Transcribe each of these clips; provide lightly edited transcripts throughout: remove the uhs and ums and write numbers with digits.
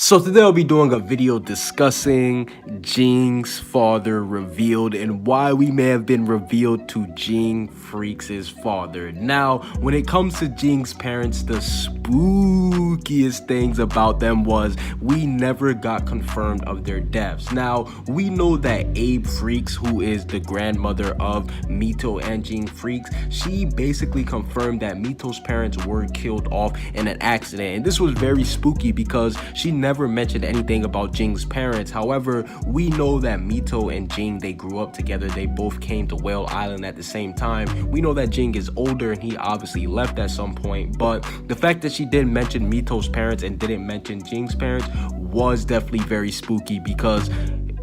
So today I'll be doing a video discussing Jing's father revealed and why we may have been revealed to Ging Freaks' father. Now, when it comes to Jing's parents, the spookiest things about them was we never got confirmed of their deaths. Now, we know that Abe Freeks, who is the grandmother of Mito and Ging Freaks, she basically confirmed that Mito's parents were killed off in an accident. And this was very spooky because she never mentioned anything about Jing's parents. However, we know that Mito and Ging, they grew up together. They both came to Whale Island at the same time. We know that Ging is older and he obviously left at some point, but the fact that she didn't mention Mito's parents and didn't mention Jing's parents was definitely very spooky, because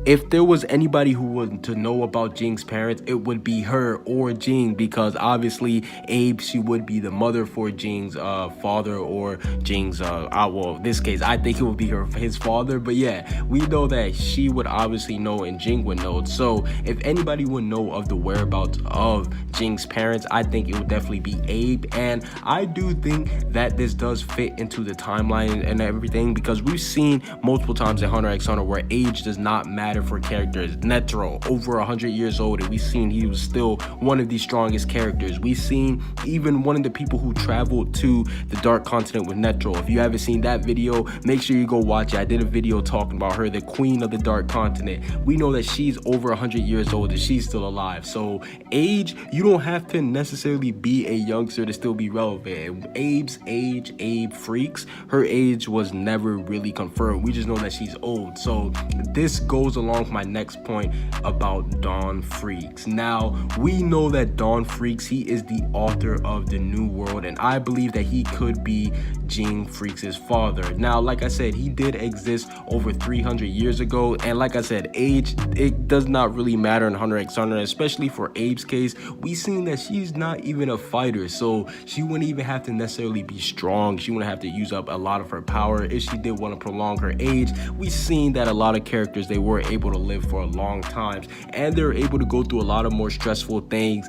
if there was anybody who was to know about Jing's parents, it would be her or Ging, because obviously Abe, she would be the mother for Jing's father, or Jing's well, in this case I think it would be his father. But yeah, we know that she would obviously know and Ging would know. So if anybody would know of the whereabouts of Jing's parents, I think it would definitely be Abe. And I do think that this does fit into the timeline and everything, because we've seen multiple times in Hunter x Hunter where age does not matter for characters. Netero, over 100 years old, and we've seen he was still one of the strongest characters. We've seen even one of the people who traveled to the Dark Continent with Netero. If you haven't seen that video, make sure you go watch it. I did a video talking about her, the queen of the Dark Continent. We know that she's over 100 years old and she's still alive. So age, you don't have to necessarily be a youngster to still be relevant. Abe's age, Abe Freaks, her age was never really confirmed. We just know that she's old. So this goes along with my next point about Dawn Freaks. Now, we know that Dawn Freaks, he is the author of the New World, and I believe that he could be Ging Freaks' father. Now, like I said, he did exist over 300 years ago, and like I said, age, it does not really matter in Hunter x Hunter, especially for Abe's case. We've seen that she's not even a fighter, so she wouldn't even have to necessarily be strong. She wouldn't have to use up a lot of her power if she did want to prolong her age. We've seen that a lot of characters, they were able to live for a long time, and they're able to go through a lot of more stressful things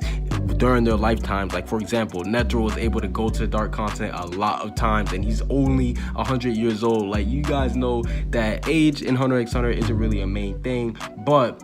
during their lifetimes. Like, for example, Netero was able to go to the Dark Continent a lot of times, and he's only 100 years old. Like, you guys know that age in Hunter x Hunter isn't really a main thing, but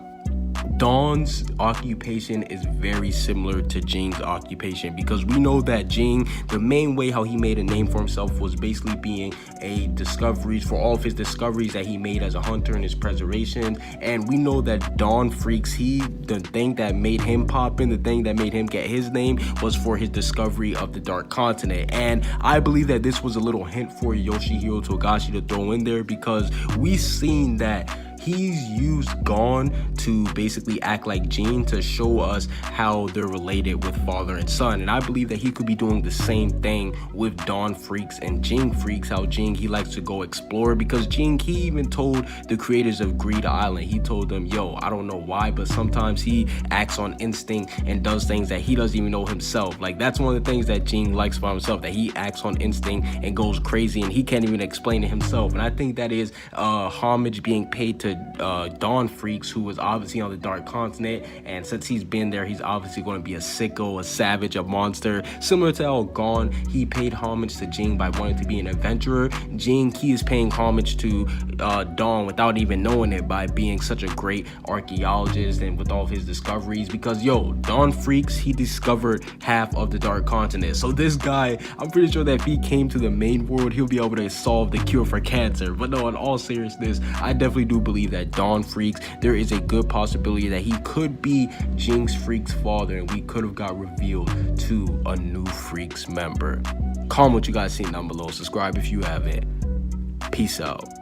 Dawn's occupation is very similar to Jing's occupation, because we know that Ging, the main way how he made a name for himself was basically being a discoveries for all of his discoveries that he made as a hunter and his preservation. And we know that Dawn Freaks, the thing that made him pop in, the thing that made him get his name was for his discovery of the Dark Continent. And I believe that this was a little hint for Yoshihiro Togashi to throw in there, because we've seen that he's used Gon to basically act like Ging to show us how they're related with father and son. And I believe that he could be doing the same thing with Dawn Freaks and Ging Freaks, how Ging, he likes to go explore, because Ging, he even told the creators of Greed Island, he told them, yo, I don't know why, but sometimes he acts on instinct and does things that he doesn't even know himself. Like, that's one of the things that Ging likes about himself, that he acts on instinct and goes crazy and he can't even explain it himself. And I think that is homage being paid to Dawn Freaks, who was obviously on the Dark Continent, and since he's been there, he's obviously going to be a sicko, a savage, a monster, similar to how Gon, he paid homage to Ging by wanting to be an adventurer. Ging, he is paying homage to Dawn without even knowing it, by being such a great archaeologist and with all of his discoveries, because yo, Dawn Freaks, he discovered half of the Dark Continent. So this guy, I'm pretty sure that if he came to the main world, he'll be able to solve the cure for cancer. But no, in all seriousness, I definitely do believe that Dawn Freaks, there is a good possibility that he could be Ging Freaks' father, and we could have got revealed to a new Freaks member. Comment what you guys think down below. Subscribe if you haven't. Peace out.